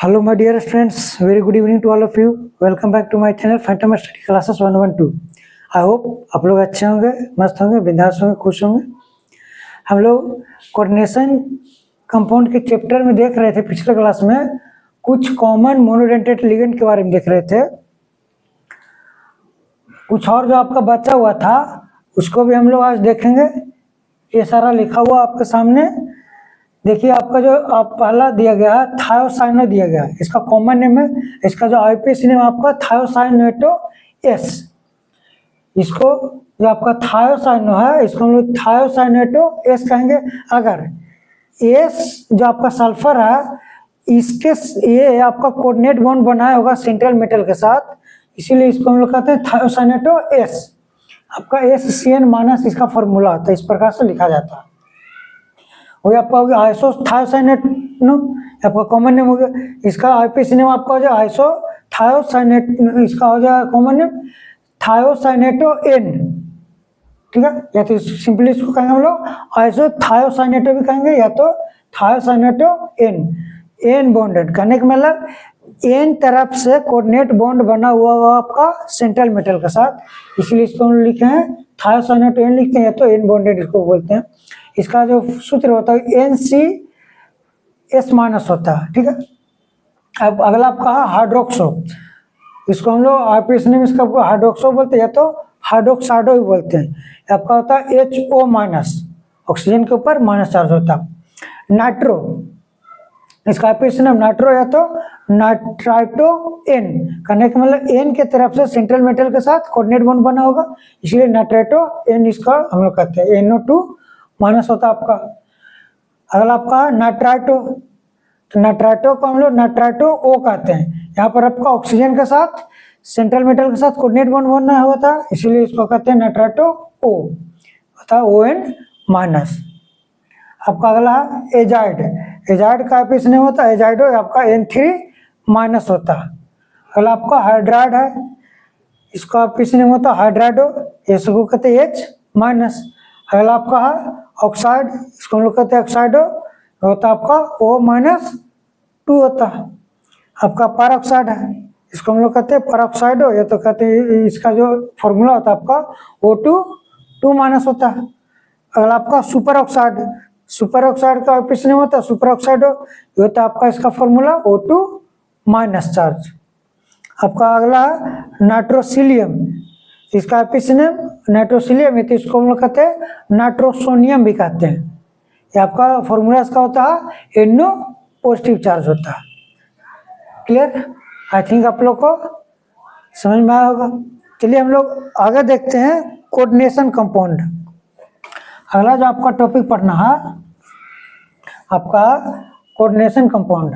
Hello my dear friends, very good evening to all of you. Welcome back to my channel Phantom Study Classes 112. I hope आप लोग अच्छे होंगे, मस्त होंगे, बिंदास होंगे, खुश होंगे। हम लोग कोऑर्डिनेशन कंपाउंड के चैप्टर में देख रहे थे पिछले क्लास में, कुछ कॉमन मोनोडेंटेट लिगेंड के बारे में देख रहे थे। कुछ और जो आपका बचा हुआ था उसको भी हम लोग आज देखेंगे। ये सारा लिखा हुआ आपके सामने देखिए। आपका जो पहला दिया गया है थायोसाइनो दिया गया है, इसका कॉमन नेम है, इसका जो आईपीएसी नेम आपका थायोसाइनेटो एस। इसको जो आपका थायोसाइनो है इसको हम लोग थायोसाइनेटो एस कहेंगे। अगर एस जो आपका सल्फर है इसके ये आपका कोऑर्डिनेट बॉन्ड बनाया होगा सेंट्रल मेटल के साथ, इसीलिए इसको हम लोग कहते हैं थायोसाइनेटो एस। आपका SCN माइनस इसका फॉर्मूला होता है, इस प्रकार से लिखा जाता है। वही आपका हो गया आइसोथायोसाइनेटो, आपका कॉमन नेम हो गया। इसका आईपीएसी नेम आपका हो जाए आइसोथायोसाइनेट, इसका हो जाए कॉमन नेम थायोसाइनेटो एन। ठीक है, या तो सिंपली इसको कहेंगे हम लोग आइसोथायोसाइनेटो भी कहेंगे, या तो थायोसाइनेटो एन। एन बॉन्डेड कहने का मतलब एन तरफ से कोऑर्डिनेट बॉन्ड बना हुआ होगा आपका सेंट्रल मेटल के साथ, इसलिए इसको हम लिखे हैं थायोसाइनेटो एन लिखते हैं, या तो एन बॉन्डेड इसको बोलते हैं। इसका जो सूत्र होता है NCS माइनस होता है। ठीक है, अब अगला आपका है हाइड्रोक्सो। इसको हम लोग आईपीएसी नेम इसका हाइड्रोक्सो बोलते हैं, या तो हाइड्रोक्साइडो भी बोलते हैं। आपका होता है HO माइनस, ऑक्सीजन के ऊपर माइनस चार्ज होता है। नाइट्रो, इसका आईपीएसी नेम नाइट्रो या तो नाइट्राइटो एन, करने का मतलब एन के तरफ से सेंट्रल मेटल के साथ कोऑर्डिनेट बॉन्ड बना होगा, इसलिए नाइट्राइटो एन इसका हम लोग कहते हैं। NO2 माइनस होता है आपका। अगला आपका नाइट्राइटो, तो नाइट्राइटो को हम लोग नाइट्राइटो O कहते हैं। यहाँ पर आपका ऑक्सीजन के साथ सेंट्रल मेटल के साथ कोऑर्डिनेट बॉन्ड बनना हुआ था, इसीलिए इसको कहते हैं नाइट्राइटो O होता है ON माइनस। आपका अगला है एजाइड। एजाइड का आईपीएसी नेम होता है एजाइडो, आपका N3 माइनस होता है। अगला आपका हाइड्राइड है, इसका आईपीएसी नेम होता है हाइड्राइडो, इसको कहते हैं H माइनस। अगला आपका है ऑक्साइड, इसको हम लोग कहते हैं ऑक्साइडो, होता है आपका O माइनस 2 होता है। आपका परऑक्साइड है, इसको हम लोग कहते हैं परऑक्साइडो, या तो कहते हैं इसका जो फॉर्मूला होता है आपका O2 2 माइनस होता है। अगला आपका सुपर ऑक्साइड, सुपर ऑक्साइड का आईपीएसी नेम होता है सुपर ऑक्साइडो, ये होता है आपका इसका फॉर्मूला O2 माइनस चार्ज। आपका अगला है नाइट्रोसिलियम, इसका आईपीएसी नेम नाइट्रोसिलियम है, तो इसको हम लोग कहते हैं नाइट्रोसोनियम भी कहते हैं। ये आपका फॉर्मूला इसका होता है NO पॉजिटिव चार्ज होता है। क्लियर? आई थिंक आप लोग को समझ में आया होगा। चलिए हम लोग आगे देखते हैं कोऑर्डिनेशन कंपाउंड। अगला जो आपका टॉपिक पढ़ना है आपका कोऑर्डिनेशन कंपाउंड।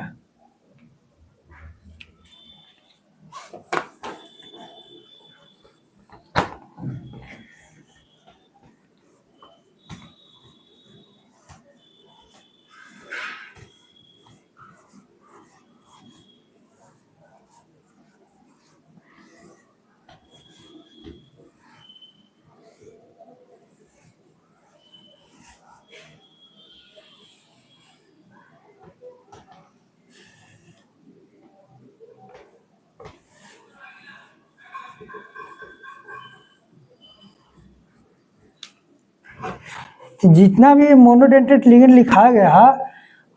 जितना भी मोनोडेंटेट लिगेंड लिखा गया है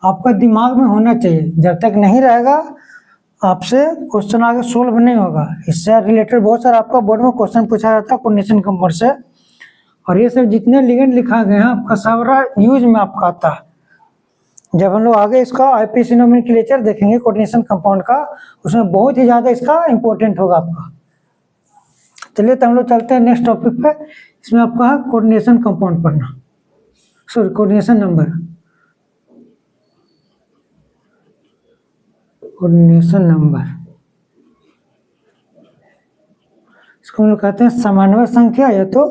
आपका दिमाग में होना चाहिए, जब तक नहीं रहेगा आपसे क्वेश्चन आगे सोल्व नहीं होगा। इससे रिलेटेड बहुत सारा आपका बोर्ड में क्वेश्चन पूछा जाता है कोऑर्डिनेशन कंपाउंड से, और ये सब जितने लिगेंड लिखा गया है आपका सारा यूज में आपका आता है। जब हम लोग आगे इसका आईपीएसी नोमेनक्लेचर देखेंगे कोऑर्डिनेशन कंपाउंड का, उसमें बहुत ही ज़्यादा इसका इंपॉर्टेंट होगा आपका। चलिए तो हम लोग चलते हैं नेक्स्ट टॉपिक पे। इसमें आपका है कोऑर्डिनेशन कंपाउंड पढ़ना, sorry coordination number. Coordination number इसको हम लोग कहते हैं समन्वय संख्या, या तो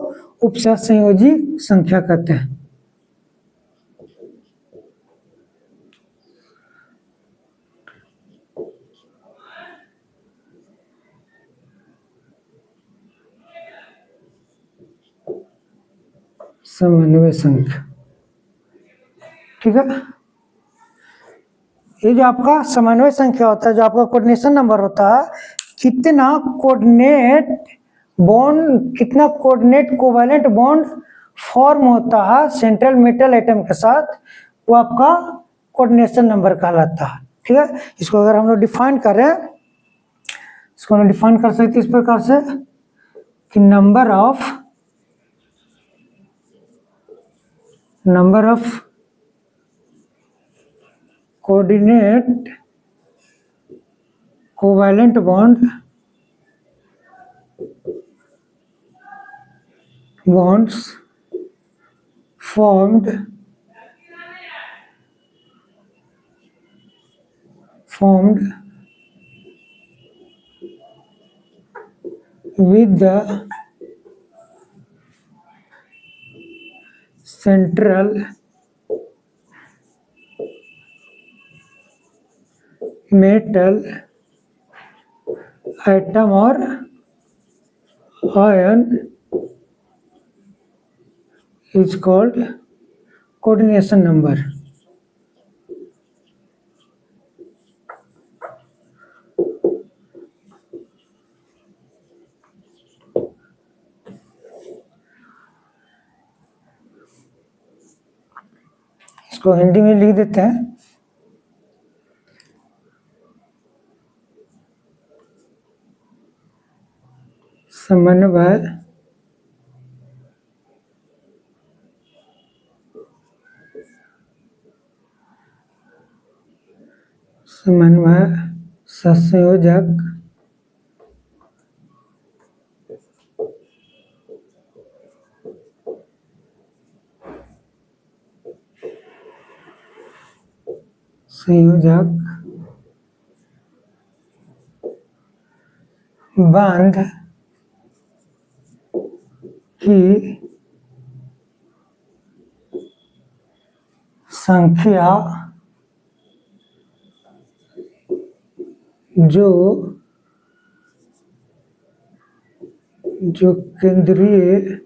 उपसंयोजी संख्या कहते हैं। समन्वय संख्या, ठीक है। ये जो आपका समन्वय संख्या होता है, जो आपका कोऑर्डिनेशन नंबर होता है, कितना कोऑर्डिनेट कोवैलेंट बॉन्ड फॉर्म होता है सेंट्रल मेटल एटम के साथ, वो आपका कोऑर्डिनेशन नंबर कहलाता है। ठीक है, इसको अगर हम लोग डिफाइन करें, इसको हम डिफाइन कर सकते इस प्रकार से कि number of coordinate covalent bonds formed with the central metal atom or ion is called coordination number। इसको हिंदी में लिख देते हैं, समन्वय संयोजक बंध की संख्या जो केंद्रीय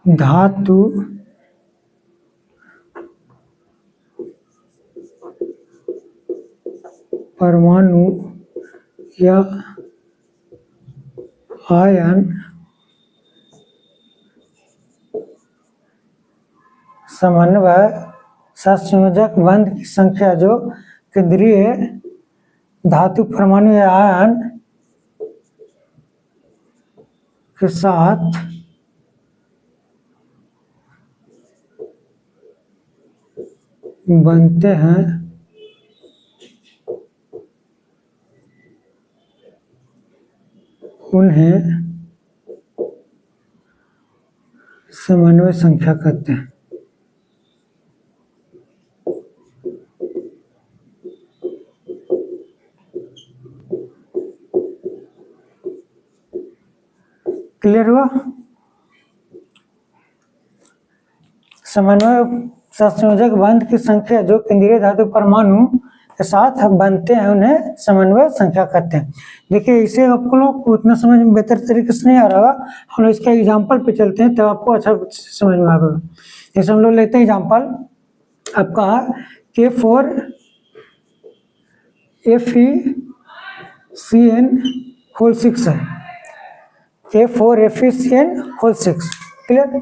धातु परमाणु या आयन समन्वय सहसंयोजक बंध की संख्या जो केंद्रीय धातु परमाणु या आयन के साथ बनते हैं उन्हें समन्वय संख्या कहते हैं। क्लियर हुआ? समन्वय सहसंयोजक बंध की संख्या जो केंद्रीय धातु परमाणु के साथ बनते हैं उन्हें समन्वय संख्या कहते हैं। देखिए, इसे आपको लोग उतना समझ में बेहतर तरीके से नहीं आ रहा, हम लोग इसका एग्जाम्पल पे चलते हैं तब आपको अच्छा समझ में आएगा। जैसे हम लोग लेते हैं एग्जाम्पल आपका K4FeCN6 है, K4FeCN6 क्लियर।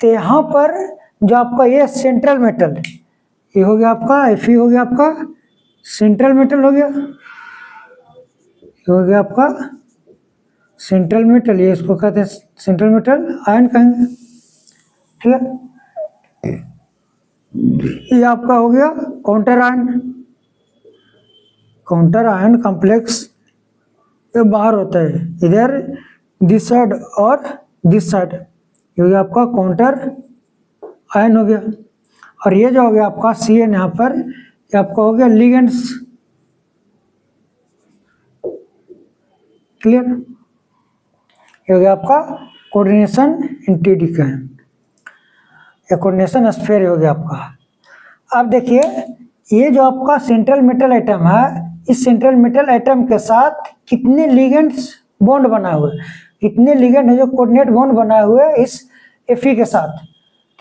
तो यहाँ पर जो आपका ये सेंट्रल मेटल, ये हो गया आपका Fe, हो गया आपका सेंट्रल मेटल, हो गया ये हो गया आपका सेंट्रल मेटल, ये इसको कहते हैं सेंट्रल मेटल आयन कहेंगे। ठीक है, ये आपका हो गया काउंटर आयन कॉम्प्लेक्स, ये बाहर होता है इधर दिस साइड और दिस साइड, ये हो गया आपका काउंटर आयन हो गया। और ये जो हो गया आपका CN यहाँ पर, ये आपका हो गया लिगेंड्स। क्लियर, ये हो गया आपका कोऑर्डिनेशन एंटिटी का है, या कोऑर्डिनेशन स्फीयर हो गया आपका। अब देखिए, ये जो आपका सेंट्रल मेटल एटम है, इस सेंट्रल मेटल एटम के साथ कितने लिगेंड्स बॉन्ड बनाए हुए, कितने लिगेंड है जो कोऑर्डिनेट बॉन्ड बनाए हुए इस Fe के साथ।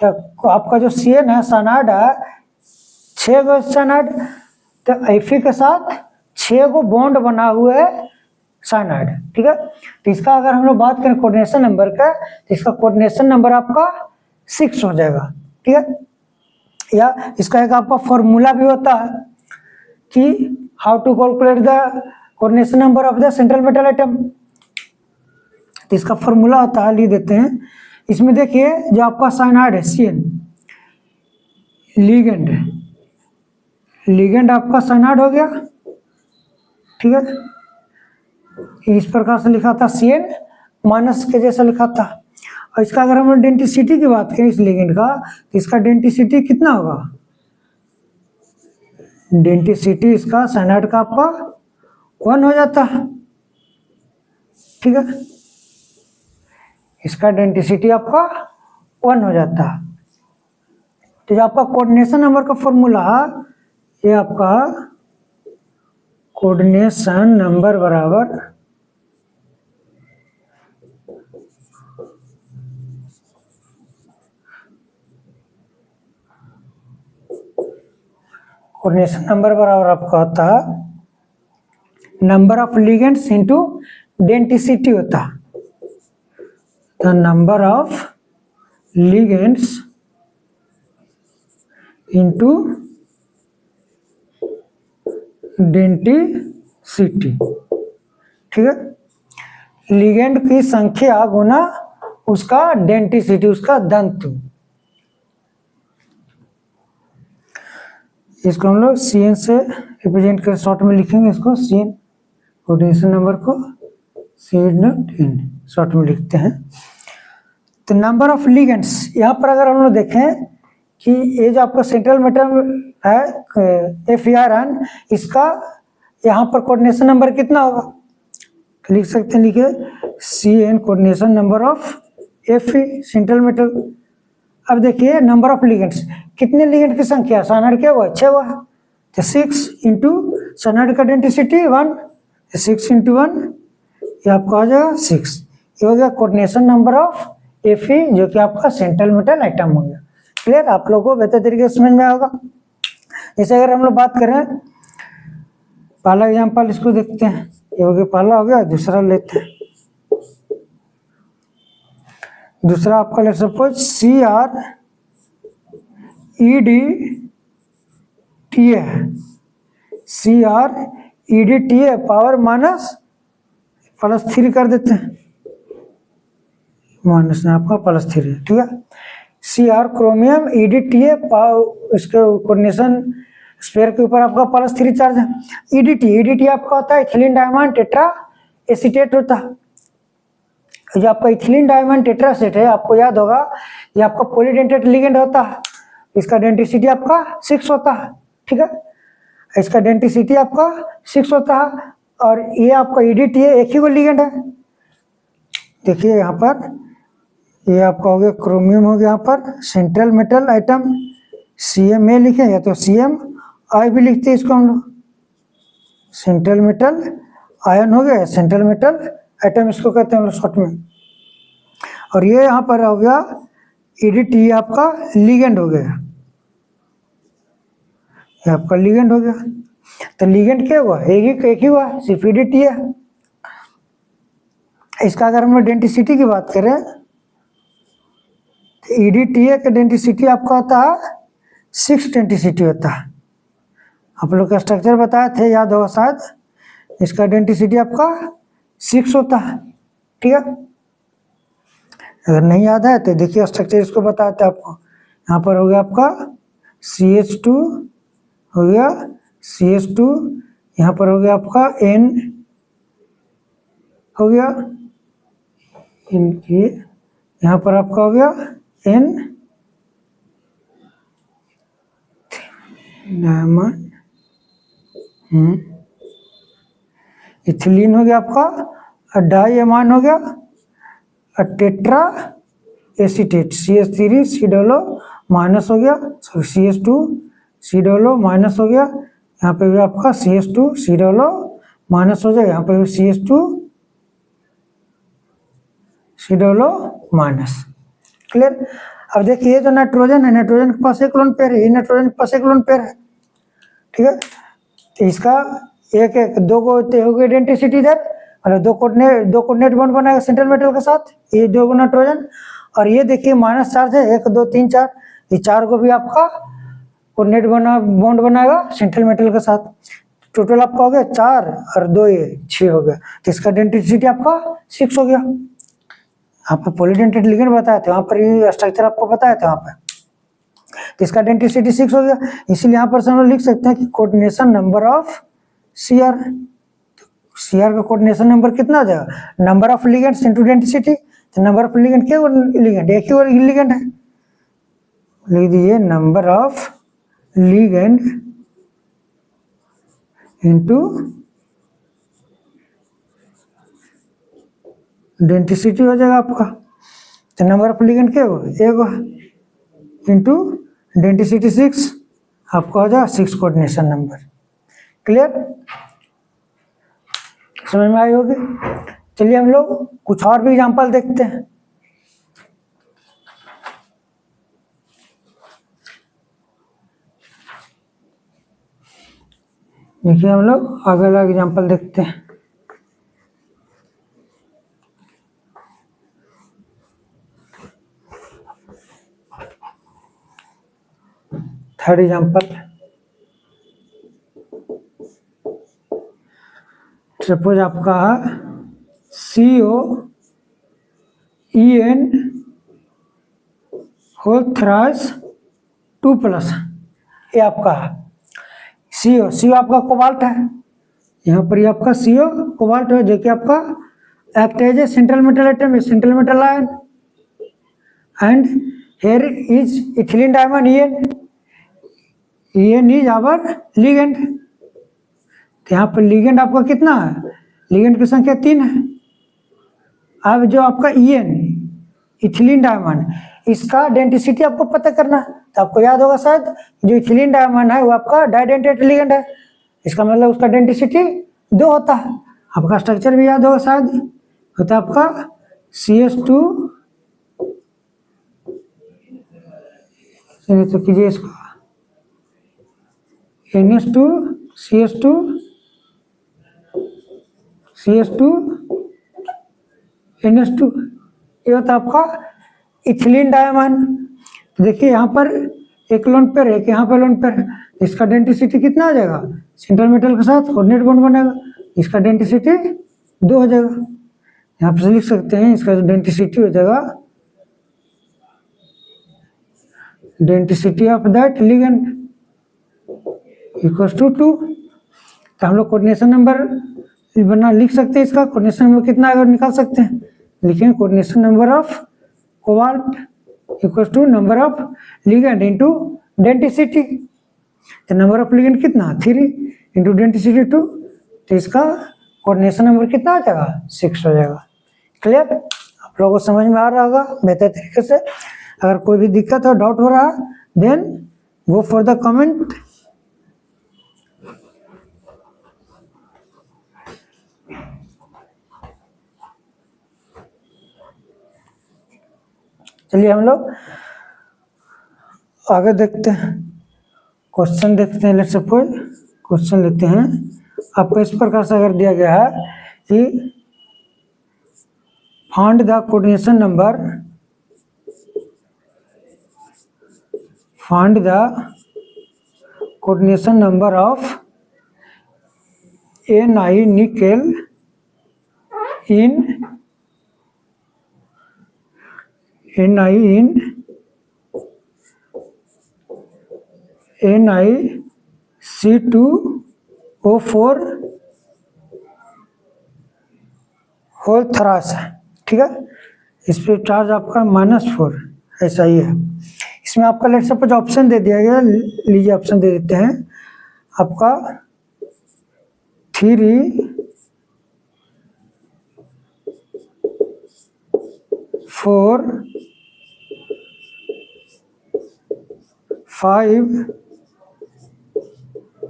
तो आपका जो CN है साइनाइड है 6 गो साइनाइड, तो Fe के साथ 6 गो बॉन्ड बना हुआ है साइनाइड, ठीक है। तो इसका अगर हम लोग बात करें कोऑर्डिनेशन नंबर का, तो इसका कोऑर्डिनेशन नंबर आपका 6 हो जाएगा, ठीक है। या इसका एक आपका फॉर्मूला भी होता है कि how to calculate the coordination number of the central metal atom. तो इसका फॉर्मूला होता है, लिख देते हैं। इसमें देखिए जो आपका साइनाइड है CN, लिगेंड आपका साइनाइड हो गया, ठीक है। इस प्रकार से लिखा था CN माइनस के जैसा लिखा था। और इसका अगर हम डेंसिटी की बात करें इस लिगेंड का, तो इसका डेंसिटी कितना होगा, डेंसिटी इसका साइनाइड का आपका 1 हो जाता है, ठीक है। इसका डेंसिटी आपका 1 हो जाता है। तो जो आपका कोऑर्डिनेशन नंबर का फॉर्मूला है, ये आपका कोऑर्डिनेशन नंबर बराबर आपका होता है number of ligands into density होता है। The number of ligands into density, ठीक है। लिगेंड की संख्या गुना उसका डेंसिटी, उसका घनत्व। इसको हम लोग CN से रिप्रेजेंट कर शॉर्ट में लिखेंगे, इसको CN कोऑर्डिनेशन नंबर को CN शॉर्ट में लिखते हैं। तो नंबर ऑफ लिगेंड्स, यहाँ पर अगर हम लोग देखें कि ये जो आपका सेंट्रल मेटल है FeRN, इसका यहाँ पर कोऑर्डिनेशन नंबर कितना होगा, लिख सकते हैं, लिखे CN coordination number of Fe central metal. अब देखिए नंबर ऑफ लिगेंड्स, कितने लिगेंड की संख्या, साइनाइड क्या हुआ 6 हुआ, तो 6 इंटू साइनाइड का डेंसिटी 1, 6 इंटू 1 ये आपका आ जाएगा 6। ये हो गया कोऑर्डिनेशन नंबर ऑफ Fe जो कि आपका सेंट्रल मेटल आइटम हो गया। क्लियर, आप लोगों को बेहतर तरीके से समझ में आएगा। जैसे अगर हम लोग बात करें पहला एग्जाम्पल, इसको देखते हैं, ये हो गया पहला हो गया, दूसरा लेते हैं। दूसरा आपका let suppose CrEdTA power minus +3 कर देते हैं, माइनस में आपका +3, ठीक है। Cr क्रोमियम EdTA इसके कोऑर्डिनेशन स्फीयर के ऊपर आपका +3 चार्ज है। EdT आपका होता है इथिलीन डायमंड टेट्रा एसीटेट होता है। जो आपका इथिलीन डायमंड टेट्रासेट है, आपको याद होगा ये आपका पॉलीडेंटेट लिगेंड होता है। इसका डेंसिटी आपका 6 होता है, ठीक है। इसका डेंसिटी आपका 6 होता है। और ये आपका EdTA एक ही वो लिगेंड है। देखिए यहाँ पर ये आपका हो गया क्रोमियम हो गया, यहाँ पर सेंट्रल मेटल आइटम CMA लिखे, या तो CMI भी लिखते हैं इसको हम लोग, सेंट्रल मेटल आयन हो गया, सेंट्रल मेटल आइटम इसको कहते हैं हम लोग शॉर्ट में। और ये यहाँ पर हो गया EdTA आपका लिगेंड हो गया, ये आपका लिगेंड हो गया। तो लिगेंड क्या हुआ, एक ही हुआ, सिर्फ EdTA। इसका अगर हम डेंसिटी की बात करें तो EdTA का डेंसिटी आपका होता है 6 डेंसिटी होता है। आप लोग का स्ट्रक्चर बताए थे, याद होगा शायद। इसका डेंसिटी आपका 6 होता है, ठीक है। अगर नहीं याद है तो देखिए स्ट्रक्चर इसको बताते हैं आपको। यहाँ पर हो गया आपका CH2 हो गया, CH2 यहाँ पर हो गया आपका N हो गया, इनकी यहाँ पर आपका हो गया N डायमंड, इथिलीन हो गया आपका, डाइएमाइन हो गया, tetra acetate CH3 C minus हो गया, सॉरी CH2 C माइनस हो गया। यहाँ पे भी आपका CH2 C माइनस हो जाएगा, यहाँ पे भी CH2 C माइनस, क्लियर। अब देखिए ये जो नाइट्रोजन है, नाइट्रोजन के पास एक लोन पेयर है, ये नाइट्रोजन के पास एक लोन पेयर है, ठीक है। तो इसका एक एक दो को होगी आइडेंटिसिटी इधर, मतलब दो कोऑर्डिनेट बॉन्ड बनाएगा सेंट्रल मेटल के साथ, ये दो नाइट्रोजन। और ये देखिए माइनस चार्ज है, 1 2 3 4, ये 4 को भी आपका कोऑर्डिनेट बॉन्ड बनाएगा सेंट्रल मेटल के साथ। टोटल आपका हो गया 4 और 2 ये 6 हो गया। तो इसका आइडेंटिसिटी आपका 6 हो गया। यहाँ पर पॉलीडेंटेड लिगेंड बताए थे, वहाँ पर ये स्ट्रक्चर आपको बताया था वहाँ पर। तो इसका आइडेंटिसिटी 6 हो गया। इसीलिए यहाँ पर हम लोग लिख सकते हैं कि coordination number of CR, CR का कोऑर्डिनेशन नंबर कितना आ जाएगा, number of ligands into denticity. तो नंबर ऑफ लिगेंड क्या लिगेंड, एक ही लिगेंड है, लिख दीजिए नंबर ऑफ लिगेंड इनटू आइडेंटिसिटी हो जाएगा आपका। तो नंबर ऑफ लिगेंड क्या होगा, एक इंटू आइडेंटिसिटी 6, आपका हो जाएगा 6 कोऑर्डिनेशन नंबर। क्लियर, समझ में आई होगी। चलिए हम लोग कुछ और भी एग्जांपल देखते हैं। देखिए हम लोग अगला एग्जांपल देखते हैं। थर्ड एग्जांपल, सपोज आपका COEN होल थ्राइस 2+, ये आपका CO आपका कोबाल्ट है, यहाँ पर ये आपका CO कोबाल्ट है, जो कि आपका act as a central metal atom, central metal ion, and here is ethylene diamine EN is our ligand. तो यहाँ पर लिगेंड आपका कितना है, लिगेंड की संख्या 3 है। अब जो आपका EN इथिलीन डायमंड, इसका आइडेंटिसिटी आपको पता करना है। तो आपको याद होगा शायद, जो इथिलीन डायमंड है वो आपका डाइडेंटेड लिगेंड है, इसका मतलब उसका आइडेंटिसिटी 2 होता है। आपका स्ट्रक्चर भी याद होगा शायद, होता है आपका CS2, तो कीजिए इसको NS2 CS2 CS2 NS2, ये होता है आपका इथिलीन डायमंड। तो देखिए यहाँ पर एक लोन पेयर है, यहाँ पर लोन पेयर है, इसका आइडेंटिसिटी कितना आ जाएगा, सेंट्रल मेटल के साथ कोऑर्डिनेट बॉन्ड बनेगा, इसका आइडेंटिसिटी 2 हो जाएगा। यहाँ पर लिख सकते हैं इसका आइडेंटिसिटी हो जाएगा denticity of that ligand equals to 2। तो हम लोग कोऑर्डिनेशन नंबर बना लिख सकते हैं, इसका कोऑर्डिनेशन नंबर कितना अगर निकाल सकते हैं, लिखेंगे coordination number of cobalt equals to number of ligand into denticity. तो नंबर ऑफ लिगेंड कितना 3 इंटू आइडेंटिसिटी 2, तो इसका कोऑर्डिनेशन नंबर कितना आ जाएगा 6 हो जाएगा। क्लियर, आप लोगों को समझ में आ रहा होगा बेहतर तरीके से। अगर कोई भी दिक्कत हो, डाउट हो रहा है, then go for the comment. चलिए हम लोग आगे देखते हैं, क्वेश्चन देखते हैं। लेट्स सपोज क्वेश्चन लेते हैं, आपको इस प्रकार से अगर दिया गया है कि find the coordination number, find the coordination number of Ni nickel in NiC2O4 होल थ्रास है, ठीक है। इस पे चार्ज आपका -4, ऐसा ही है। इसमें आपका लेट सपोज ऑप्शन दे दिया गया, लीजिए ऑप्शन दे देते हैं आपका 3 4 5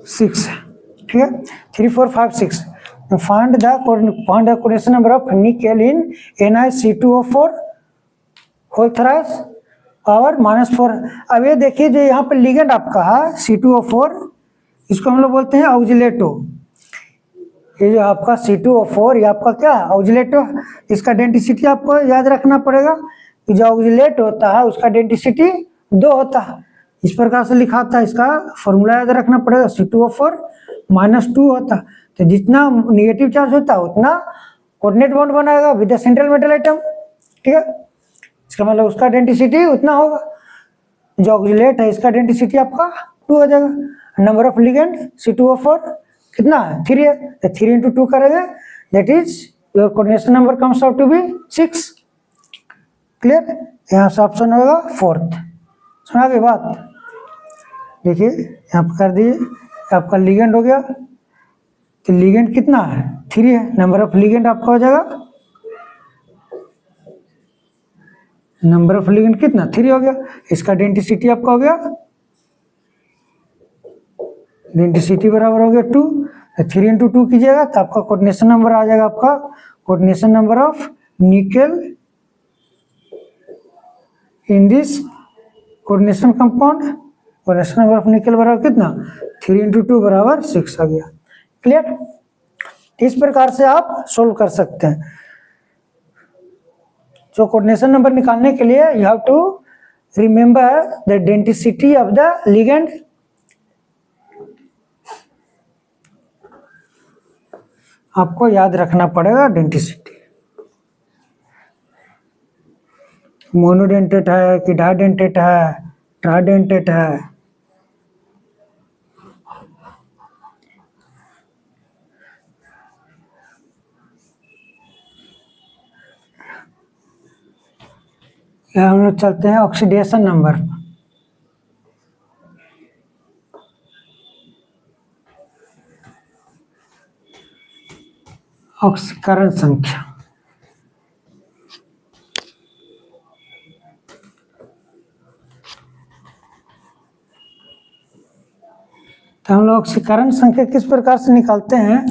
6, ठीक है, 3 4 5 6। Find the coordination number of nickel in NiC2O4 whole thrice power -4। अब ये देखिए जो यहाँ पे लिगेंड आपका है C2O4, इसको हम लोग बोलते हैं ऑक्जिलेटो। ये जो आपका C2O4 ये आपका क्या ऑक्जिलेटो, इसका डेंसिटी आपको याद रखना पड़ेगा कि जो ऑक्जिलेट होता है उसका डेंसिटी 2 होता है। इस प्रकार से लिखा था, इसका फॉर्मूला याद रखना पड़ेगा, C2O4 -2 होता है। तो जितना निगेटिव चार्ज होता है उतना कोऑर्डिनेट बॉन्ड बनाएगा with the central metal item, ठीक है। इसका मतलब उसका डेंसिटी उतना होगा। जो ऑक्जिलेट है इसका डेंसिटी आपका 2 हो जाएगा। नंबर ऑफ लिगेंड C2O4 कितना है 3 है, तो 3 × 2 करेंगे, that is your coordination number comes out to be 6। Clear, यहाँ से ऑप्शन होगा 4th। सुना के बात, देखिए यहाँ पर कर दिए, आपका लिगेंड हो गया, तो लिगेंड कितना है 3 है, नंबर ऑफ लिगेंड आपका हो जाएगा, नंबर ऑफ लिगेंड कितना 3 हो गया। इसका डेंसिटी आपका हो गया, डेंसिटी बराबर हो गया 2, 3 × 2 कीजिएगा तो आपका कोऑर्डिनेशन नंबर आ जाएगा, आपका coordination number of nickel in this coordination compound, coordination number of nickel बराबर कितना 3 × 2 बराबर 6 आ गया। क्लियर, इस प्रकार से आप सोल्व कर सकते हैं। जो कोऑर्डिनेशन नंबर निकालने के लिए you have to remember the density of the ligand, आपको याद रखना पड़ेगा डेंसिटी। मोनोडेंटेट है कि डाइडेंटेट है, ट्राइडेंटेट है, हम लोग चलते हैं ऑक्सीडेशन नंबर। ऑक्सीकरण संख्या, तो हम लोग ऑक्सीकरण संख्या किस प्रकार से निकालते हैं,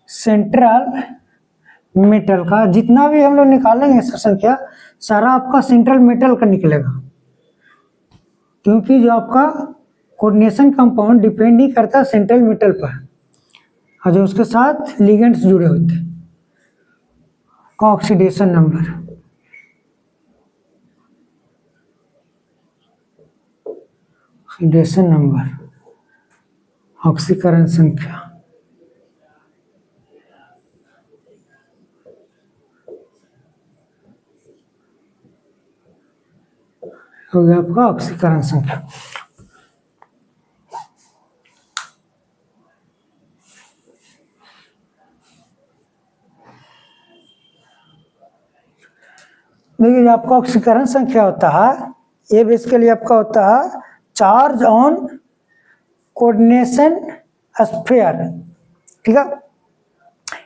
सेंट्रल मेटल का जितना भी हम लोग निकालेंगे संख्या सारा आपका सेंट्रल मेटल का निकलेगा, क्योंकि जो आपका कोऑर्डिनेशन कंपाउंड डिपेंड नहीं करता सेंट्रल मेटल पर और जो उसके साथ लिगेंड्स जुड़े होते हैं का ऑक्सीडेशन नंबर। ऑक्सीडेशन नंबर, ऑक्सीकरण संख्या हो गया आपका ऑक्सीकरण संख्या। देखिए आपका ऑक्सीकरण संख्या होता है, ये बेसिकली आपका होता है चार्ज ऑन कोऑर्डिनेशन स्फीयर, ठीक है।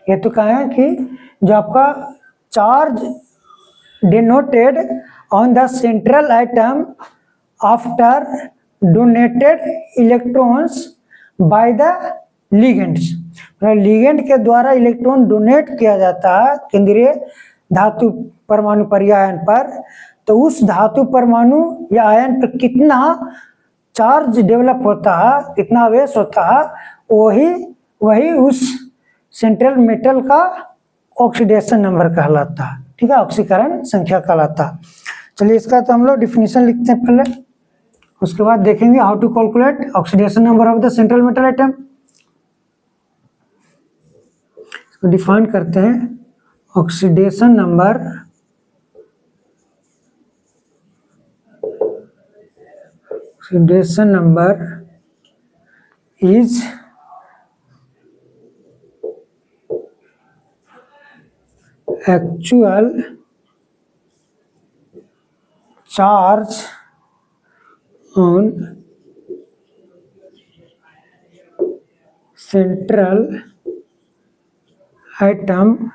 ये तो कहा है कि जो आपका charge denoted on the central item after donated electrons by the ligands, ligand के द्वारा इलेक्ट्रॉन डोनेट किया जाता है केंद्रीय धातु परमाणु पर्यायन पर, तो उस धातु परमाणु या आयन पर कितना चार्ज डेवलप होता है, कितना आवेश होता है, वही उस सेंट्रल मेटल का ऑक्सीडेशन नंबर कहलाता है, ठीक है, ऑक्सीकरण संख्या कहलाता है। चलिए इसका तो हम लोग डिफिनीशन लिखते हैं पहले, उसके बाद देखेंगे how to calculate oxidation number of the central metal atom. इसको डिफाइन करते हैं, oxidation number is actual charge on central atom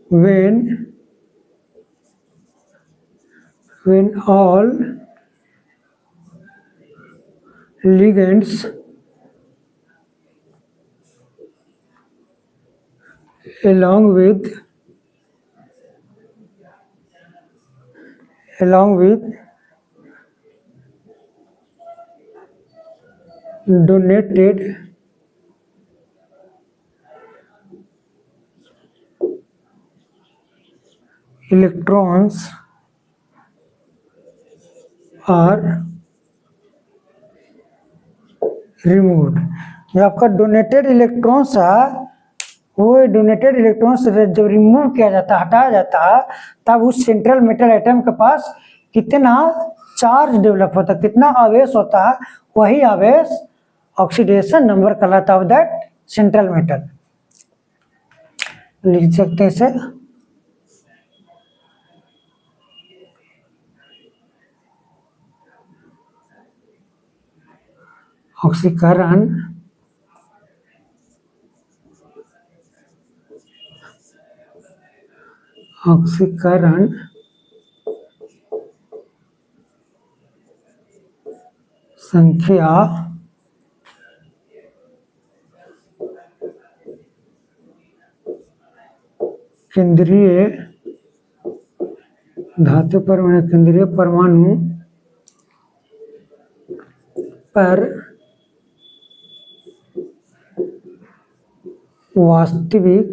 when all ligands along with along with donated electrons are removed। जो आपका डोनेटेड इलेक्ट्रॉन्स है, वो donated electrons जब remove किया जाता है, हटाया जाता है, तब उस सेंट्रल मेटल एटम के पास कितना चार्ज डेवलप होता है, कितना आवेश होता है, वही आवेश ऑक्सीडेशन नंबर कहलाता है दैट सेंट्रल मेटल। लिख सकते हैं इसे ऑक्सीकरण संख्या केंद्रीय धातु परमाणु केंद्रीय परमाणु पर वास्तविक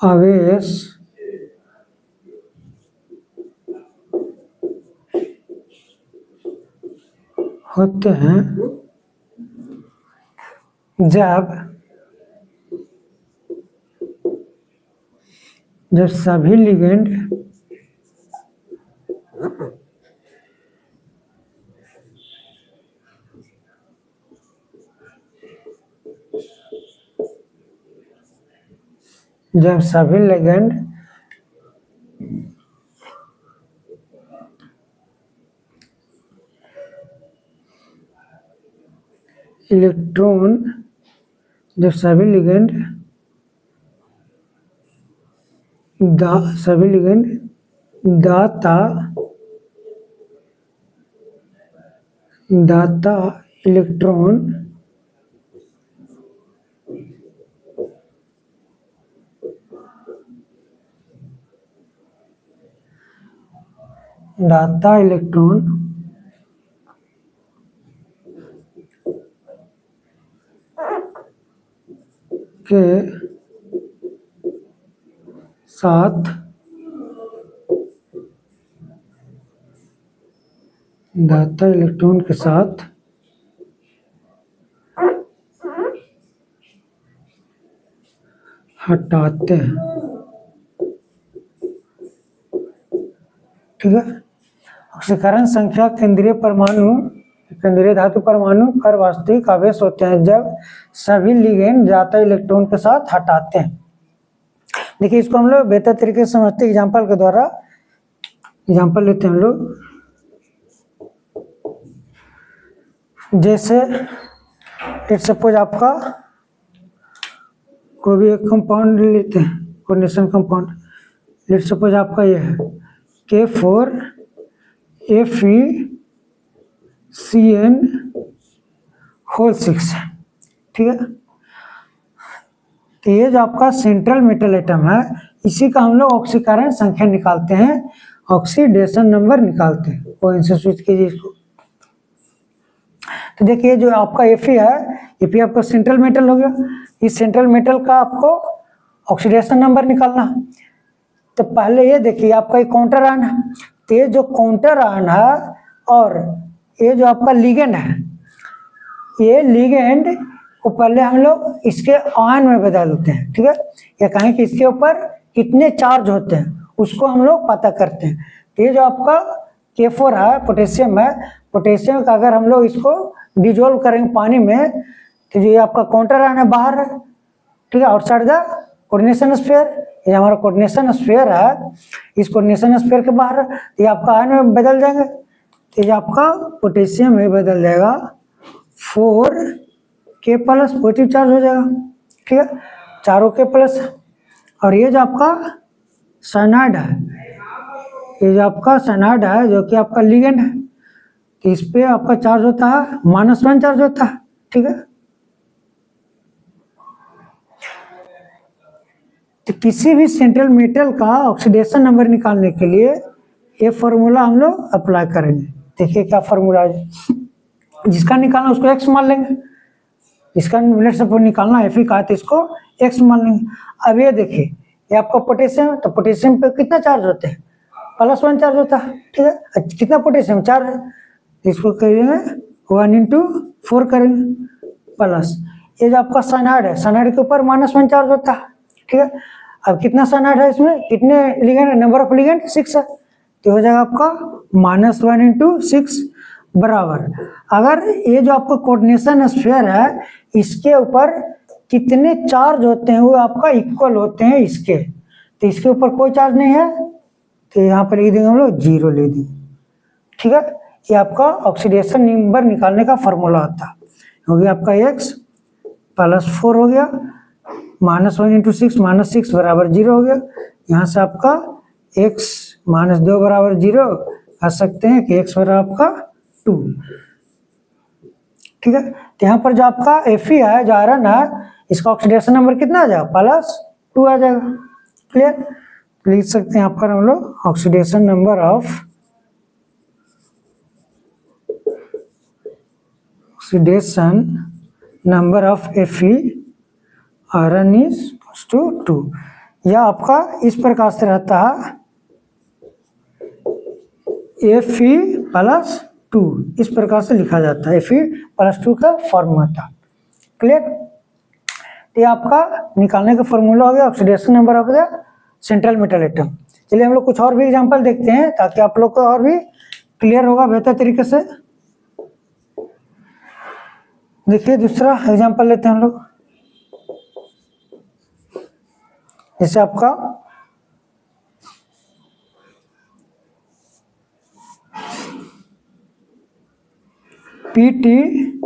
आवेश होते हैं जब सभी लिगेंड सभी लिगेंड दाता इलेक्ट्रॉन के साथ हटाते हैं। ठीक है, ऑक्सीकरण संख्या केंद्रीय धातु परमाणु पर वास्तविक आवेश होते हैं जब सभी लिगेंड जाता इलेक्ट्रॉन के साथ हटाते हैं। देखिए, इसको हम लोग बेहतर तरीके से समझते हैं एग्जाम्पल के द्वारा। एग्जाम्पल लेते हैं हम लोग, जैसे लेट्स सपोज आपका कोई भी एक कंपाउंड लेते हैं, कोऑर्डिनेशन कंपाउंड। लेट्स सपोज आपका ये है K4FeCN6। ठीक है, तो ये जो आपका सेंट्रल मेटल एटम है, इसी का हम लोग ऑक्सीकरण संख्या निकालते हैं, ऑक्सीडेशन नंबर निकालते हैं। वो इनसे स्विच कीजिए इसको। तो देखिए, जो आपका Fe है, Fe आपका सेंट्रल मेटल हो गया। इस सेंट्रल मेटल का आपको ऑक्सीडेशन नंबर निकालना है। तो पहले ये देखिए, आपका एक काउंटर आयन है, तो ये जो काउंटर आयन है और ये जो आपका लिगेंड है, ये लिगेंड को पहले हम लोग इसके आयन में बदलते हैं। ठीक है, या कहें कि इसके ऊपर कितने चार्ज होते हैं उसको हम लोग पता करते हैं। तो ये जो आपका K4 है, पोटेशियम है, पोटेशियम का अगर हम लोग इसको डिजोल्व करेंगे पानी में, तो जो ये आपका काउंटर आयन है बाहर है। ठीक है, आउटसाइड द कोऑर्डिनेशन स्फीयर, ये हमारा कोऑर्डिनेशन स्फीयर है, इस कोऑर्डिनेशन स्फीयर के बाहर ये आपका आयन में बदल जाएंगे। तो ये आपका पोटेशियम में बदल जाएगा 4K प्लस, पॉजिटिव चार्ज हो जाएगा। ठीक है, चारों K प्लस। और ये जो आपका साइनाइड है, ये जो आपका साइनाइड है जो कि आपका लिगेंड है, तो इस पे आपका चार्ज होता है -1 चार्ज होता है। ठीक है, तो किसी भी सेंट्रल मेटल का ऑक्सीडेशन नंबर निकालने के लिए ये फॉर्मूला हम लोग अप्लाई करेंगे। देखिए क्या फॉर्मूला है, जिसका निकालना उसको एक्स मान लेंगे, इसका लेट सपोज निकालना Fe का है तो इसको एक्स मान लेंगे। अब ये देखिए ये आपका पोटेशियम है, तो पोटेशियम पे कितना चार्ज होते हैं, +1 चार्ज होता है, ठीक है। कितना पोटेशियम 4 है, इसको करेंगे 1 × 4 करेंगे प्लस ये जो आपका साइनाइड है, साइनाइड के ऊपर -1 चार्ज होता है, ठीक है। अब कितना साइनाइड है, इसमें कितने लिगेंड, नंबर ऑफ लिगेंड 6 है, तो हो जाएगा आपका -1 × 6 बराबर। अगर ये जो आपका कोऑर्डिनेशन स्फीयर है इसके ऊपर कितने चार्ज होते हैं वो आपका इक्वल होते हैं इसके, तो इसके ऊपर कोई चार्ज नहीं है तो यहाँ पर लिख देंगे हम लोग 0 ले देंगे, ठीक है। ये आपका ऑक्सीडेशन नंबर निकालने का फॉर्मूला होता है। हो गया आपका x +4 हो गया, -1 × 6 -6 बराबर 0 हो गया। यहाँ से आपका x -2 बराबर 0 आ सकते हैं कि x बराबर आपका 2, ठीक है। तो यहाँ पर जो आपका Fe है, जो आयरन है, इसका ऑक्सीडेशन नंबर कितना आ जाएगा, +2 आ जाएगा, क्लियर। लिख सकते हैं यहाँ पर हम लोग oxidation number of Fe iron is two 2। यह आपका इस प्रकार से रहता है Fe +2, इस प्रकार से लिखा जाता है, Fe +2 का फॉर्मूला, क्लियर। तो ये आपका निकालने का फॉर्मूला हो गया oxidation number of the central metal atom. चलिए हम लोग कुछ और भी एग्जांपल देखते हैं ताकि आप लोग को और भी क्लियर होगा बेहतर तरीके से। देखिए दूसरा एग्जांपल लेते हैं हम लोग, जैसे आपका PtCl2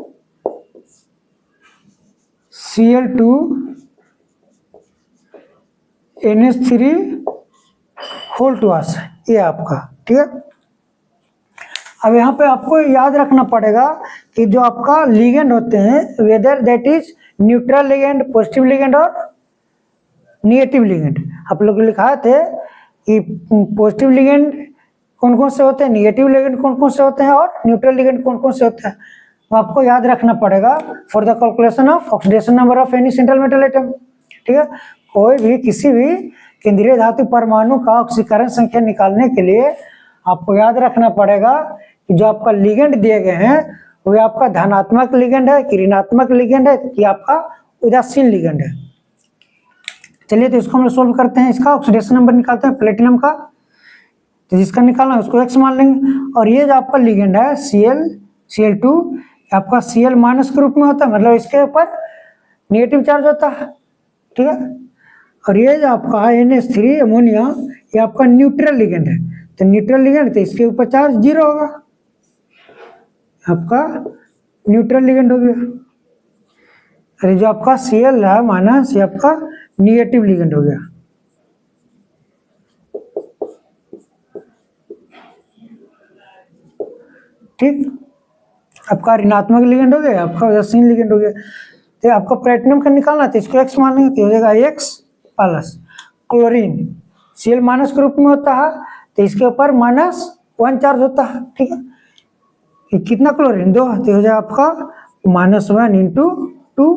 NH3 ये आपका, ठीक है। अब यहाँ पे आपको याद रखना पड़ेगा कि जो आपका लिगेंड होते हैं whether that is neutral ligand, positive ligand और निगेटिव लिगेंड। आप लोग लिखा थे कि पॉजिटिव लिगेंड कौन कौन से होते हैं, निगेटिव लिगेंड कौन कौन से होते हैं और न्यूट्रल लिगेंड कौन कौन से होते हैं, तो आपको याद रखना पड़ेगा for the calculation of oxidation number of any central metal atom, ठीक है। कोई भी किसी भी केंद्रीय धातु परमाणु का ऑक्सीकरण संख्या निकालने के लिए आपको याद रखना पड़ेगा कि जो आपका लिगेंड दिए गए हैं वो आपका धनात्मक लिगेंड है कि ऋणात्मक लिगेंड है कि आपका उदासीन लिगेंड है। चलिए तो इसको हम सोल्व करते हैं, इसका ऑक्सीडेशन नंबर निकालते हैं प्लेटिनम का, तो जिसका निकालना है उसको x मान लेंगे। और ये जो आपका लिगेंड है Cl2 आपका Cl- के रूप में होता है, मतलब इसके ऊपर नेगेटिव चार्ज होता है, ठीक है। और ये जो आपका NH3 अमोनिया ये आपका न्यूट्रल लिगेंड है, तो न्यूट्रल लिगेंड तो इसके ऊपर चार्ज 0 होगा, आपका न्यूट्रल लिगेंड हो गया। अरे जो आपका Cl है माइनस ये आपका निगेटिव लिगेंड हो गया, ठीक। आपका ऋणात्मक लिगेंड हो गया, आपका उदासीन लिगेंड हो गया। तो आपका प्लेटिनम का निकालना तो इसको x मान लेंगे, तो हो जाएगा x प्लस क्लोरीन Cl- के रूप में होता है तो इसके ऊपर -1 चार्ज होता है, ठीक है। कितना क्लोरीन 2, तो हो जाएगा आपका -1 × 2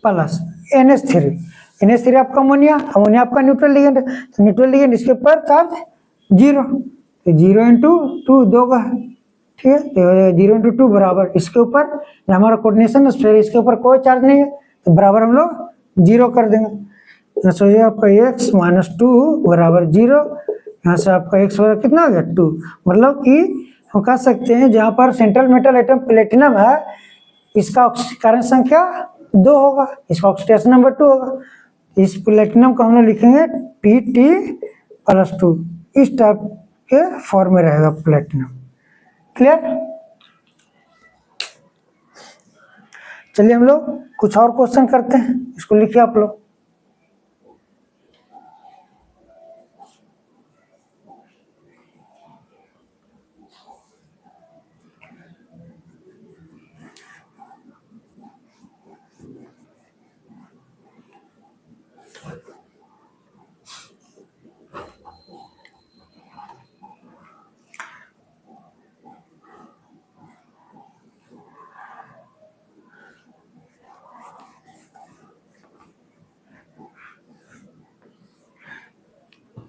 प्लस NH3 आपका अमोनिया आपका न्यूट्रल लिगेंड है, तो न्यूट्रल लिगेंड इसके ऊपर चार्ज 0, तो 0 × 2 2 का, ठीक है। तो 0 × 2 बराबर इसके ऊपर हमारा कोऑर्डिनेशन स्फीयर इसके ऊपर कोई चार्ज नहीं है तो बराबर हम लोग 0 कर देंगे। यहाँ से आपका x -2 बराबर 0, यहाँ से आपका x बराबर कितना हो गया 2, मतलब कि हम कह सकते हैं जहाँ पर सेंट्रल मेटल एटम प्लेटिनम है इसका ऑक्सीकरण संख्या 2 होगा, इसका ऑक्सीडेशन नंबर 2 होगा। इस प्लेटिनम को हम लोग लिखेंगे Pt+2, इस टाइप के फॉर्म में रहेगा प्लेटिनम, क्लियर। चलिए हम लोग कुछ और क्वेश्चन करते हैं, इसको लिखिए आप लोग।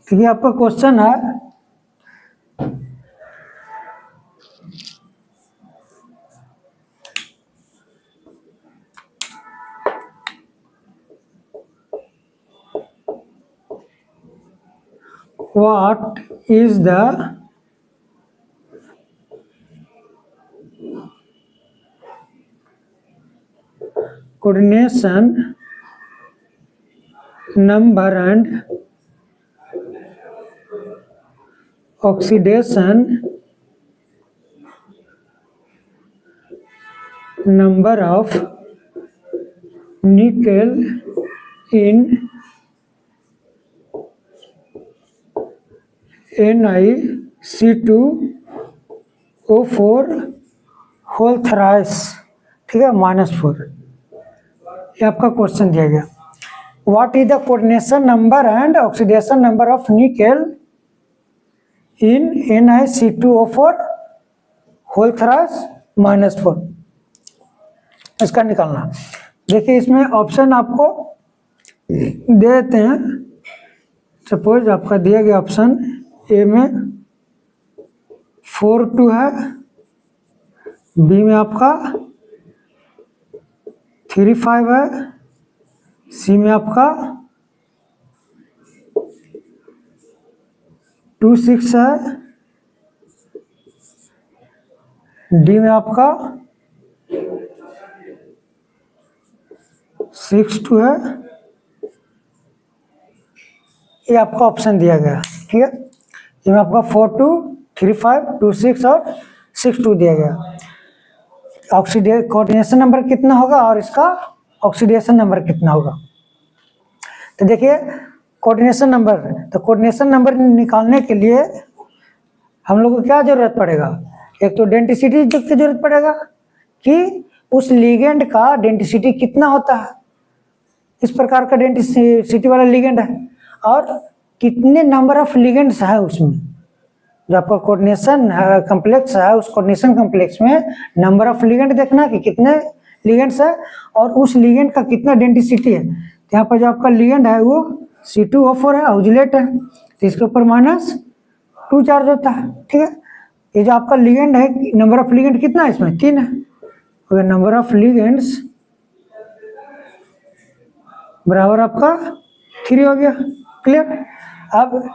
तो ये आपका क्वेश्चन है, what is the coordination number and oxidation number of nickel in NiC2O4 whole thrice, ठीक है, -4। ये आपका क्वेश्चन दिया गया। What is the coordination number and oxidation number of nickel in NiC2O4 whole thrice -4, इसका निकालना। देखिए इसमें ऑप्शन आपको दे देते हैं। सपोज आपका दिया गया ऑप्शन ए में 4 2 है, बी में आपका 3 5 है, सी में आपका 2 6 है, डी में आपका 6 2 है। ये आपका ऑप्शन दिया गया, ठीक है। इसमें आपका 4 2 3 5 2 6 और 6 2 दिया गया। कोऑर्डिनेशन नंबर कितना होगा और इसका ऑक्सीडेशन नंबर कितना होगा। तो देखिए कोऑर्डिनेशन नंबर, तो कोऑर्डिनेशन नंबर निकालने के लिए हम लोग को क्या जरूरत पड़ेगा, एक तो डेंसिटी की जरूरत पड़ेगा कि उस लिगेंड का डेंसिटी कितना होता है, इस प्रकार का डेंसिटी वाला लिगेंड है, और कितने नंबर ऑफ लिगेंड्स है उसमें। जो आपका कोऑर्डिनेशन कम्प्लेक्स है, उस कोऑर्डिनेशन कम्प्लेक्स में नंबर ऑफ लिगेंड देखना कि कितने लिगेंड्स है और उस लिगेंड का कितना डेंसिटी है। तो यहाँ पर जो आपका लिगेंड है वो C2O4 है, ऑक्सीलेट है, तो इसके ऊपर -2 चार्ज होता है, ठीक है। ये जो आपका लिगेंड है, नंबर ऑफ लिगेंड कितना है इसमें 3 है, तो नंबर ऑफ लिगेंड्स बराबर आपका 3 हो गया, क्लियर। अब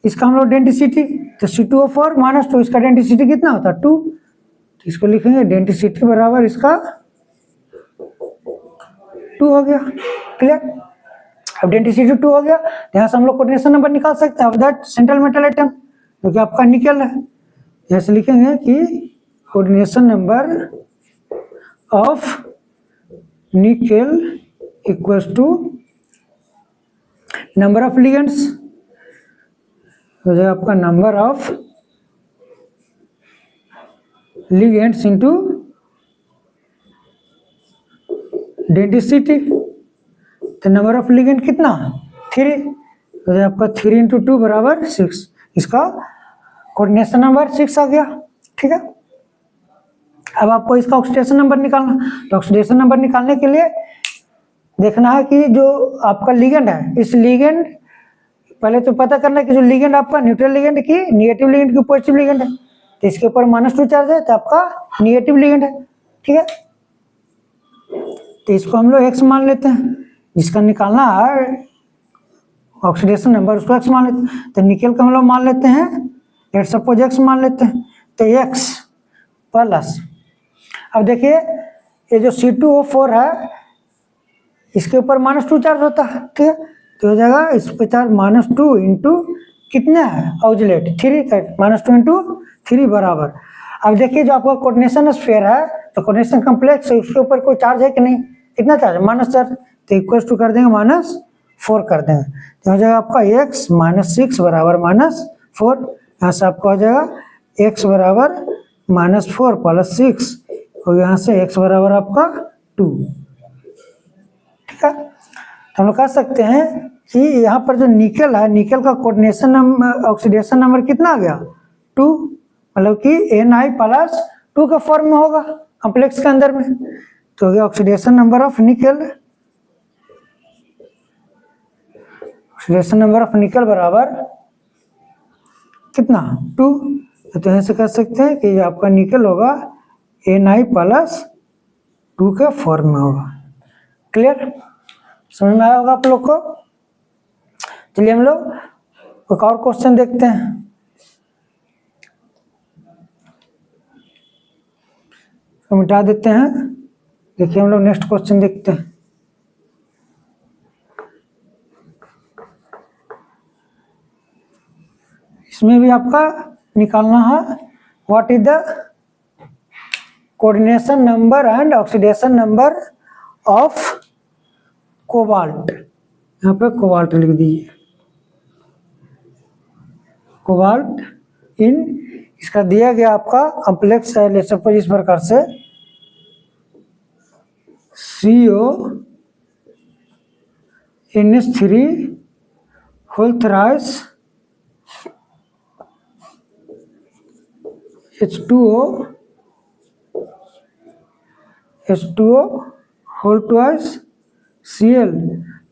इसका हम लोग डेंसिटी, तो C2O4 -2, इसका डेंसिटी कितना होता है 2, तो इसको लिखेंगे डेंसिटी बराबर इसका 2 हो गया, क्लियर। अब डेंसिटी 2 हो गया, यहाँ से हम लोग कोऑर्डिनेशन नंबर निकाल सकते हैं of that central metal atom, जो कि आपका निकेल है। यहाँ से लिखेंगे कि coordination number of nickel equals to number of ligands, हो जाएगा आपका number of ligands into density. तो नंबर ऑफ लिगेंड कितना 3, हो जाएगा आपका 3 × 2 बराबर 6, इसका कोऑर्डिनेशन नंबर 6 आ गया, ठीक है। अब आपको इसका ऑक्सीडेशन नंबर निकालना, तो ऑक्सीडेशन नंबर निकालने के लिए देखना है कि जो आपका लिगेंड है, इस लिगेंड पहले तो पता करना है कि जो लिगेंड आपका न्यूट्रल लिगेंड की निगेटिव लिगेंड की पॉजिटिव लिगेंड है, तो इसके ऊपर -2 चार्ज है, तो आपका निगेटिव लिगेंड है, ठीक है। तो इसको हम लोग x मान लेते हैं, जिसका निकालना है ऑक्सीडेशन नंबर, उसको x मान लेते हैं। तो निकेल का हम लोग मान लेते हैं, लेट सपोज x मान लेते हैं, तो x प्लस, अब देखिए ये जो C2O4 है इसके ऊपर -2 चार्ज होता है, ठीक है। तो हो जाएगा इस पे चार्ज -2 इंटू कितना है ऑक्सीलेट 3 है, -2 × 3 बराबर। अब देखिए जो आपका कोऑर्डिनेशन स्फीयर है, तो कोऑर्डिनेशन कॉम्प्लेक्स है, उसके ऊपर कोई चार्ज है कि नहीं, कितना चार्ज है -4, तो इक्वल टू कर देंगे -4 कर देंगे, तो हो जाएगा आपका x -6 बराबर -4। यहाँ से आपका हो जाएगा x बराबर -4 + 6, और यहाँ से x बराबर आपका 2, ठीक है। तो हम लोग कह सकते हैं कि यहाँ पर जो निकेल है, निकेल का कोऑर्डिनेशन नंबर ऑक्सीडेशन नंबर कितना आ गया 2, मतलब कि Na+2 के फॉर्म में होगा कॉम्प्लेक्स के अंदर में, तो हो गया oxidation number of nickel, oxidation number of nickel बराबर कितना 2, तो यहाँ से कर सकते हैं कि ये आपका निकल होगा Na+2 के फॉर्म में होगा। क्लियर, समझ में आया होगा आप लोग को। चलिए हम लोग एक और क्वेश्चन देखते हैं। तो मिटा देते हैं। देखिए हम लोग नेक्स्ट क्वेश्चन देखते हैं। इसमें भी आपका निकालना है what is the coordination number and oxidation number of cobalt. यहाँ पे कोबाल्ट लिख दीजिए, कोबाल्ट इन, इसका दिया गया आपका कॉम्प्लेक्स है, ले सपोज इस प्रकार से CONH3 whole thrice H2O whole twice Cl,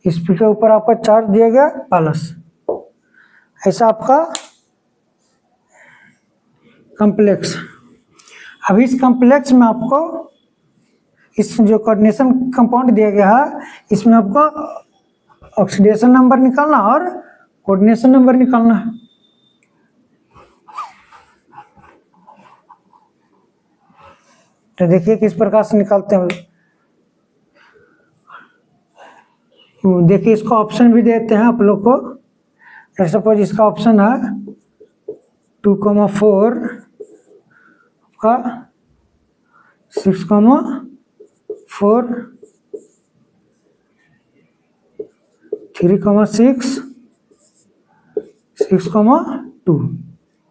इसके ऊपर आपका चार्ज दिया गया प्लस। ऐसा आपका कॉम्प्लेक्स। अब इस कॉम्प्लेक्स में आपको इस जो कोऑर्डिनेशन कंपाउंड दिया गया है, इसमें आपको ऑक्सीडेशन नंबर निकालना और कोऑर्डिनेशन नंबर निकालना है। तो देखिए किस प्रकार से निकालते हैं हम लोग। देखिए इसका ऑप्शन भी देते हैं आप लोग को। सपोज इसका ऑप्शन है 2,4 का 6,4 3,6 6,2,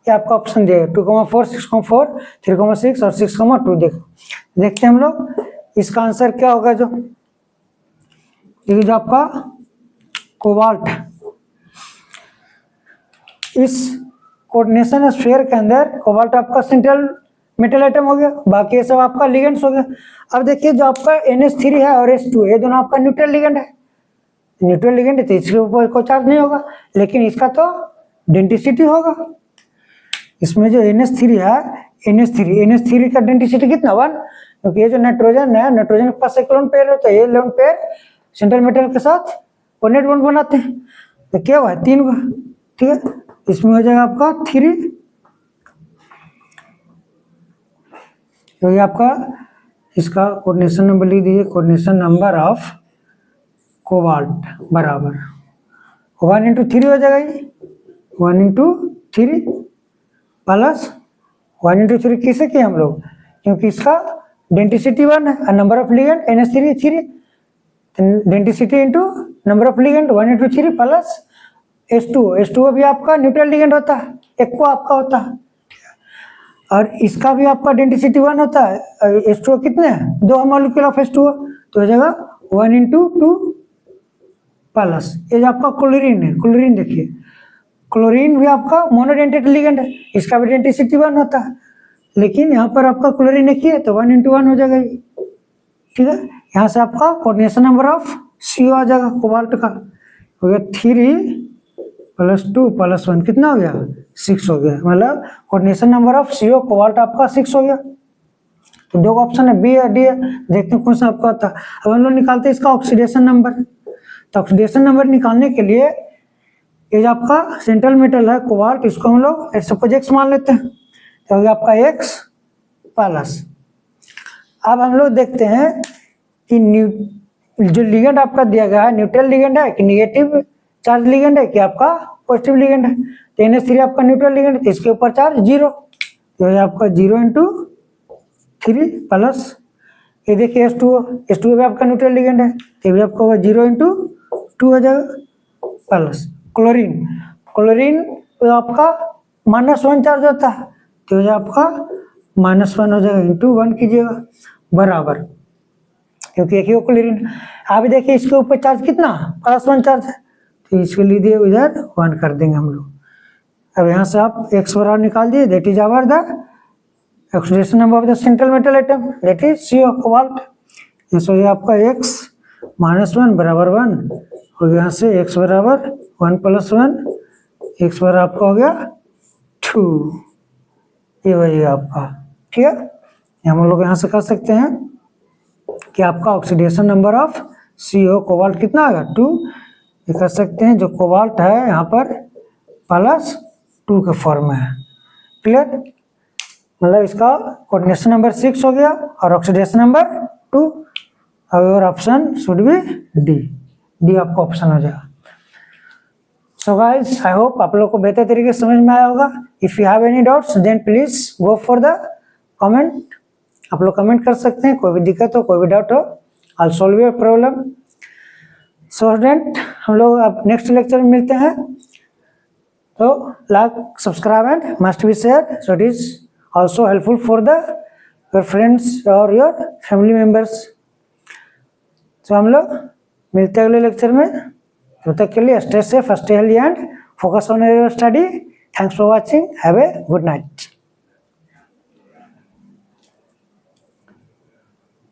ये आपका ऑप्शन दिया है 2,4 6,4 3,6 और 6,2। देखते हैं हम लोग इसका आंसर क्या होगा। जो ये जो आपका कोबाल्ट, इस कोऑर्डिनेशन स्फीयर के अंदर कोबाल्ट आपका सेंट्रल मेटल आइटम हो गया, बाकी ये सब आपका लिगेंड्स हो गया। अब देखिए जो आपका NH3 है और H2 ये दोनों आपका न्यूट्रल लिगेंड है। न्यूट्रल लिगेंड है तो इसके ऊपर कोई चार्ज नहीं होगा, लेकिन इसका तो डेंसिटी होगा। इसमें जो NH3 है, NH3 का डेंसिटी कितना 1, क्योंकि ये जो नाइट्रोजन है, नाइट्रोजन के पास एक लोन पेयर है, तो ये लोन पेयर सेंट्रल मेटल के साथ कोऑर्डिनेट बॉन्ड बनाते हैं। तो क्या हुआ 3 को, ठीक है। इसमें हो जाएगा आपका 3, तो ये आपका इसका कोऑर्डिनेशन नंबर लिख दीजिए। कोऑर्डिनेशन नंबर ऑफ कोबाल्ट बराबर 1 × 3 हो जाएगा, ये 1 × 3 प्लस 1 × 3 किसे किए हम लोग, क्योंकि इसका डेंसिटी 1 है, number of ligand NH3 3, density into number of ligand 1 × 3 plus H2O भी आपका न्यूट्रल लिगेंड होता है, एक को आपका होता है, और इसका भी आपका डेंसिटी 1 होता है। H2O कितने हैं, 2 मॉलिक्यूल ऑफ H2O, तो हो जाएगा 1 × 2 प्लस ये जो आपका क्लोरीन है, क्लोरीन देखिए, क्लोरीन भी आपका मोनोडेंटेड लिगेंड है, इसका भी डेंसिटी 1 होता है, लेकिन यहाँ पर आपका क्लोरीन एक ही है, तो 1 × 1 हो जाएगा ये, ठीक है। यहाँ से आपका कोऑर्डिनेशन नंबर ऑफ CO आ जाएगा कोबाल्ट का, हो गया 3 + 2 + 1 कितना हो गया 6 हो गया, मतलब coordination number of CO cobalt आपका 6 हो गया। तो 2 ऑप्शन है, बी या डी है, देखते हैं कौन सा आपका होता है। अब हम लोग निकालते हैं इसका ऑक्सीडेशन नंबर। तो ऑक्सीडेशन नंबर निकालने के लिए ये जो आपका सेंट्रल मेटल है कोबाल्ट, इसको हम लोग सपोज X मान लेते हैं, तो हो गया आपका X प्लस। अब हम लोग देखते हैं कि जो लिगेंड आपका दिया गया है न्यूट्रल लिगेंड है कि नेगेटिव चार्ज लिगेंड है कि आपका पॉजिटिव लिगेंड है। तो NH3 आपका न्यूट्रल लिगेंड है, तो इसके ऊपर चार्ज 0, तो ये आपका 0 × 3 प्लस ये देखिए H2O भी आपका न्यूट्रल लिगेंड है, तो भी आपका होगा 0 × 2 हो जाएगा प्लस। क्लोरीन तो आपका -1 चार्ज होता है, तो ये आपका -1 हो जाएगा, × 1 कीजिएगा बराबर, क्योंकि एक ही क्लोरीन। आप देखिए इसके ऊपर चार्ज कितना +1 चार्ज है, तो इसके लिए इधर 1 कर देंगे हम लोग। अब यहाँ से आप X बराबर निकाल दिए, that is our the oxidation number of the central metal atom, that is CO cobalt. इस वजह आपका X -1 बराबर 1 हो गया, यहाँ से X बराबर 1 + 1, X बराबर आपका हो गया 2 ये हो जाएगा आपका। ठीक है, हम लोग यहाँ से कर सकते हैं कि आपका oxidation number of CO cobalt कितना आएगा 2। ये कर सकते हैं जो कोबाल्ट है यहाँ पर +2 के फॉर्म में है। क्लियर, मतलब इसका कोऑर्डिनेशन नंबर 6 हो गया और ऑक्सीडेशन नंबर 2। और ऑप्शन शुड बी डी आपका ऑप्शन हो जाएगा। सो गाइस, आई होप आप लोग को बेहतर तरीके से समझ में आया होगा। If you have any doubts then please go for the comment. आप लोग कमेंट कर सकते हैं, कोई भी दिक्कत हो, कोई भी डाउट हो, I will solve your problem. So student, हम लोग अब नेक्स्ट लेक्चर में मिलते हैं। तो like, subscribe and must be share, so it is also helpful for your friends or your family members। तो हम लोग मिलते हैं अगले लेक्चर में। तब तक के लिए stay safe, stay healthy and focus on your study. Thanks for watching, have a good night.